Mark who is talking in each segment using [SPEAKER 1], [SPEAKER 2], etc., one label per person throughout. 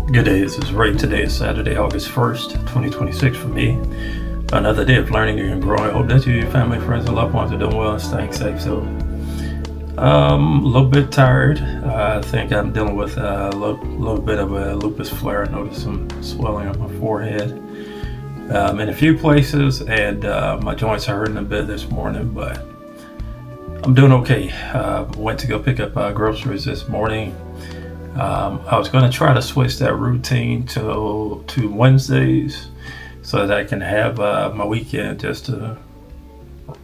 [SPEAKER 1] Good day, this is Ray. Today is Saturday, August 1st, 2026 for me. Another day of learning and growing. I hope that you, your family, friends, and loved ones are doing well and staying safe. So, a little bit tired. I think I'm dealing with a little bit of a lupus flare. I noticed some swelling on my forehead in a few places, and my joints are hurting a bit this morning, but I'm doing okay. Went to go pick up groceries this morning. I was going to try to switch that routine to Wednesdays so that I can have my weekend just to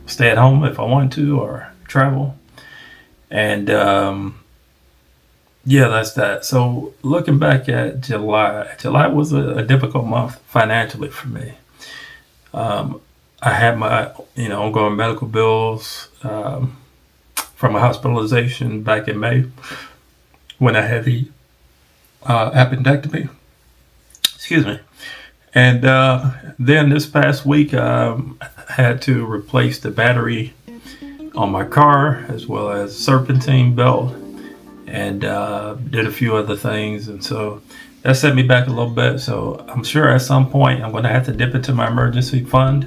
[SPEAKER 1] stay at home if I want to or travel. And yeah, that's that. So looking back at July was a difficult month financially for me. I had my ongoing medical bills from a hospitalization back in May when I had the appendectomy. Excuse me. And then this past week, I had to replace the battery on my car as well as serpentine belt, and did a few other things. And so that set me back a little bit. So I'm sure at some point I'm going to have to dip into my emergency fund.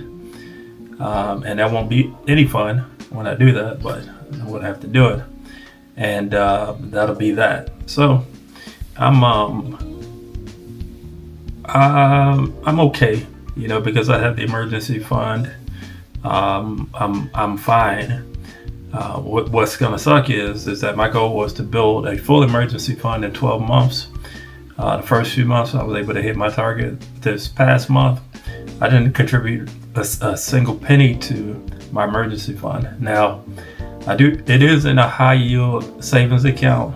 [SPEAKER 1] And that won't be any fun when I do that, but I would have to do it. And that'll be that. So I'm okay, because I have the emergency fund. I'm fine. What's gonna suck is that my goal was to build a full emergency fund in 12 months. The first few months I was able to hit my target. This past month, I didn't contribute a single penny to my emergency fund. Now, it is in a high yield savings account,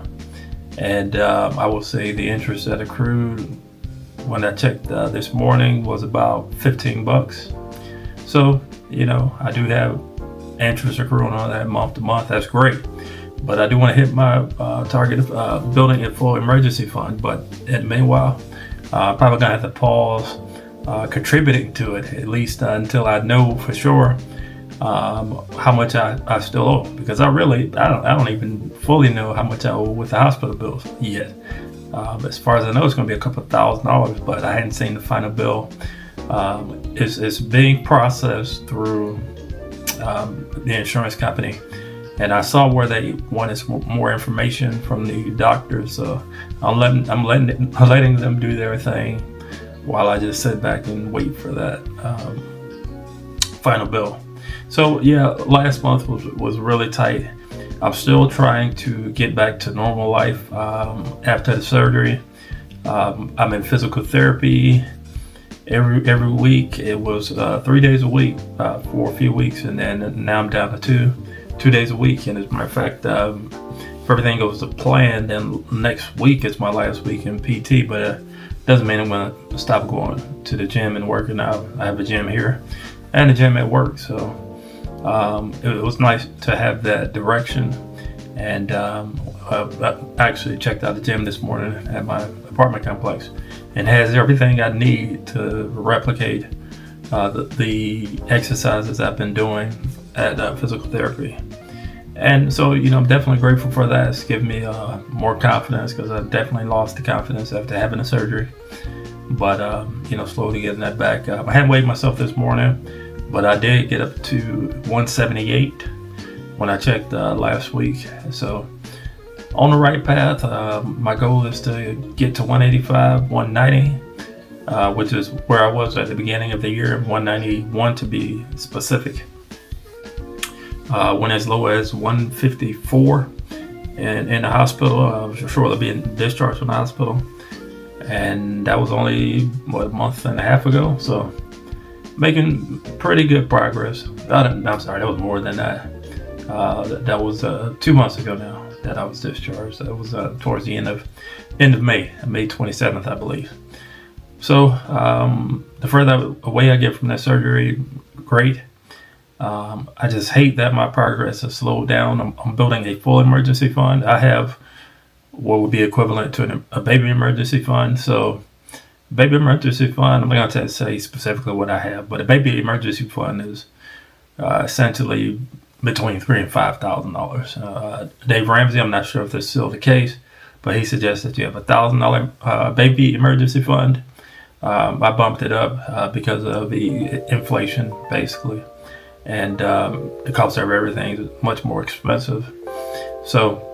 [SPEAKER 1] and I will say the interest that accrued when I checked this morning was about $15. So, I do have interest accruing on that month to month. That's great. But I do want to hit my target of building a full emergency fund. But meanwhile, I'm probably going to have to pause contributing to it, at least until I know for sure how much I still owe, because I don't even fully know how much I owe with the hospital bills yet. As far as I know, it's going to be a couple of $1,000s, but I hadn't seen the final bill. It's being processed through the insurance company, and I saw where they wanted more information from the doctors. So I'm letting them do their thing while I just sit back and wait for that final bill. So yeah, last month was really tight. I'm still trying to get back to normal life after the surgery. I'm in physical therapy every week. It was 3 days a week for a few weeks, and then now I'm down to two days a week. And as a matter of fact, if everything goes to plan, then next week is my last week in PT. But it doesn't mean I'm going to stop going to the gym and working out. I have a gym here and a gym at work, so it was nice to have that direction. And I actually checked out the gym this morning at my apartment complex, and has everything I need to replicate the exercises I've been doing at physical therapy. And so, I'm definitely grateful for that. It's given me more confidence, because I definitely lost the confidence after having the surgery. But, slowly getting that back. I hadn't weighed myself this morning, but I did get up to 178 when I checked last week. So on the right path. My goal is to get to 185, 190, which is where I was at the beginning of the year, 191 to be specific. Went as low as 154 in the hospital. I was shortly being discharged from the hospital, and that was only a month and a half ago. So making pretty good progress. I'm sorry, that was more than that. That was 2 months ago now that I was discharged. That was towards the end of May 27th, I believe. So the further away I get from that surgery, great. I just hate that my progress has slowed down. I'm building a full emergency fund. I have what would be equivalent to a baby emergency fund. So baby emergency fund, I'm not going to say specifically what I have, but a baby emergency fund is essentially between $3,000 and $5,000. Dave Ramsey, I'm not sure if that's still the case, but he suggests that you have $1,000 baby emergency fund. I bumped it up because of the inflation, basically, and the cost of everything is much more expensive. So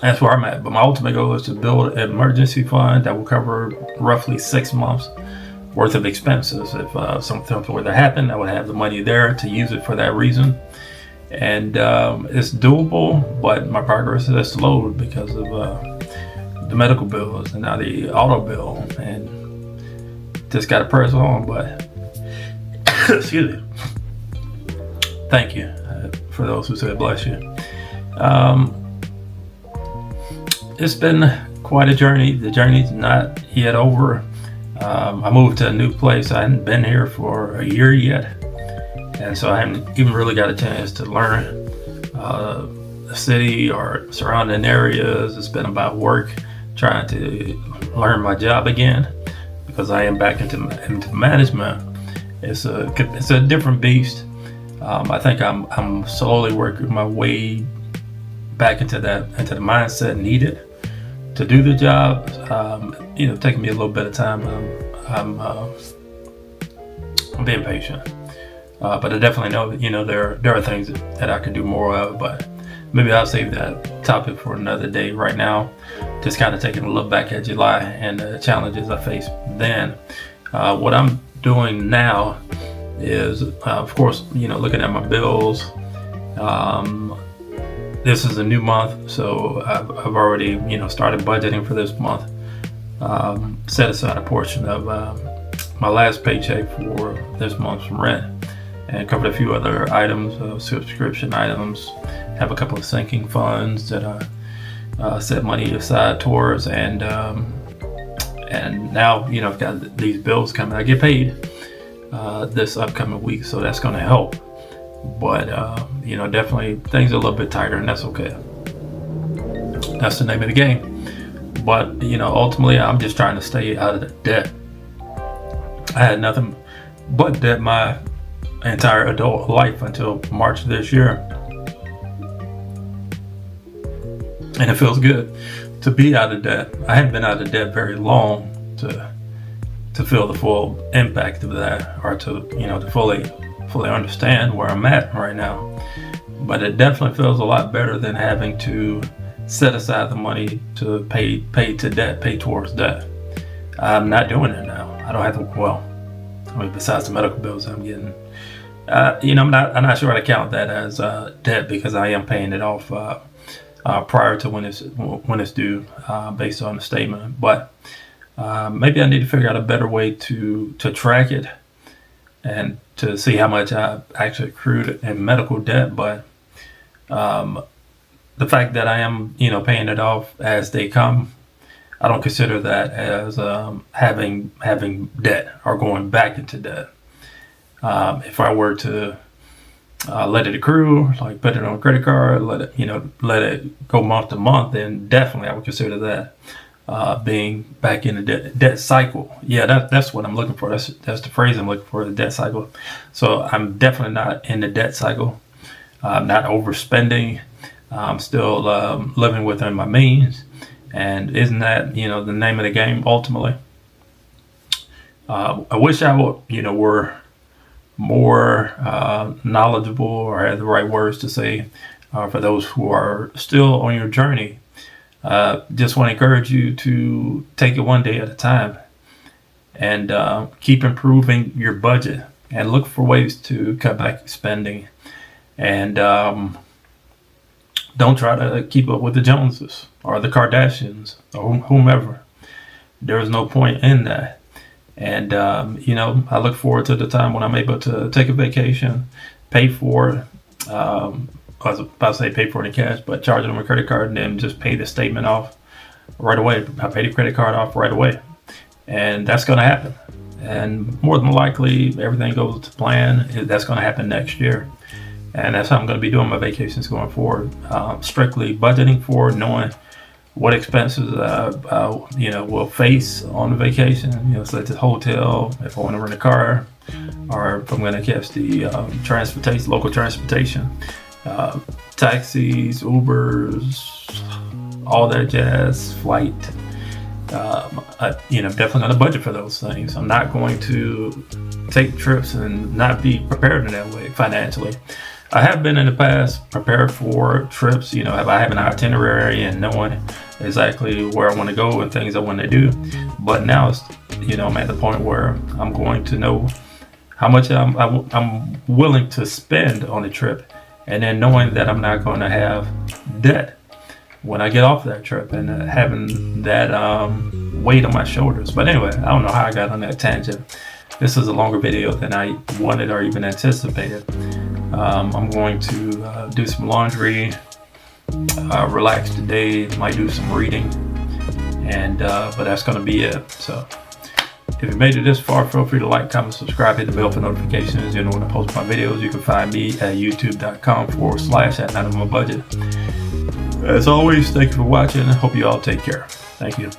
[SPEAKER 1] that's where I'm at. But my ultimate goal is to build an emergency fund that will cover roughly 6 months worth of expenses. If something were to happen, I would have the money there to use it for that reason. And it's doable, but my progress is slow because of the medical bills and now the auto bill, and just got to press on. But excuse me. Thank you for those who said bless you. It's been quite a journey. The journey's not yet over. I moved to a new place. I hadn't been here for a year yet, and so I haven't even really got a chance to learn the city or surrounding areas. It's been about work, trying to learn my job again, because I am back into management. It's a different beast. I think I'm slowly working my way back into the mindset needed to do the job. Taking me a little bit of time. I'm being patient, but I definitely know that there are things that I could do more of. But maybe I'll save that topic for another day. Right now, just kind of taking a look back at July and the challenges I faced then. What I'm doing now is, of course, looking at my bills. This is a new month, so I've already, started budgeting for this month. Set aside a portion of my last paycheck for this month's rent, and covered a few other items, subscription items. Have a couple of sinking funds that I set money aside towards, and now I've got these bills coming. I get paid this upcoming week, so that's going to help. But definitely things are a little bit tighter, and that's okay. That's the name of the game. But ultimately, I'm just trying to stay out of the debt. I had nothing but debt my entire adult life until March this year, and it feels good to be out of debt. I hadn't been out of debt very long to feel the full impact of that, or to fully understand where I'm at right now. But it definitely feels a lot better than having to set aside the money to pay towards debt. I'm not doing it now. I don't have to. Besides the medical bills I'm getting, I'm not sure how to count that as debt, because I am paying it off prior to when it's due, based on the statement. But maybe I need to figure out a better way to track it and to see how much I actually accrued in medical debt. But the fact that I am, paying it off as they come, I don't consider that as having debt or going back into debt. If I were to let it accrue, like put it on a credit card, let it go month to month, then definitely I would consider that being back in the debt cycle. Yeah, that's what I'm looking for. That's the phrase I'm looking for, the debt cycle. So I'm definitely not in the debt cycle. I'm not overspending. I'm still living within my means. And isn't that, the name of the game ultimately? I wish I were more knowledgeable, or had the right words to say for those who are still on your journey. Just want to encourage you to take it one day at a time, and keep improving your budget, and look for ways to cut back spending, and don't try to keep up with the Joneses or the Kardashians or whomever. There is no point in that. And I look forward to the time when I'm able to take a vacation, pay for it. I was about to say pay for it in cash, but charge it on my credit card and then just pay the statement off right away. I pay the credit card off right away. And that's going to happen. And more than likely, everything goes to plan. That's going to happen next year. And that's how I'm going to be doing my vacations going forward. Strictly budgeting for, knowing what expenses will face on the vacation. Such as hotel, if I want to rent a car, or if I'm going to catch the local transportation, taxis, Ubers, all that jazz, flight. Definitely on a budget for those things. I'm not going to take trips and not be prepared in that way financially. I have been in the past prepared for trips, if I have an itinerary and knowing exactly where I want to go and things I want to do. But now it's, I'm at the point where I'm going to know how much I'm willing to spend on a trip, and then knowing that I'm not going to have debt when I get off that trip, and having that weight on my shoulders. But anyway, I don't know how I got on that tangent. This is a longer video than I wanted or even anticipated. I'm going to do some laundry, relax today, might do some reading, and but that's going to be it. So if you made it this far, feel free to like, comment, subscribe, hit the bell for notifications. When I post my videos, you can find me at youtube.com/@night-on-my-budget. As always, thank you for watching. I hope you all take care. Thank you.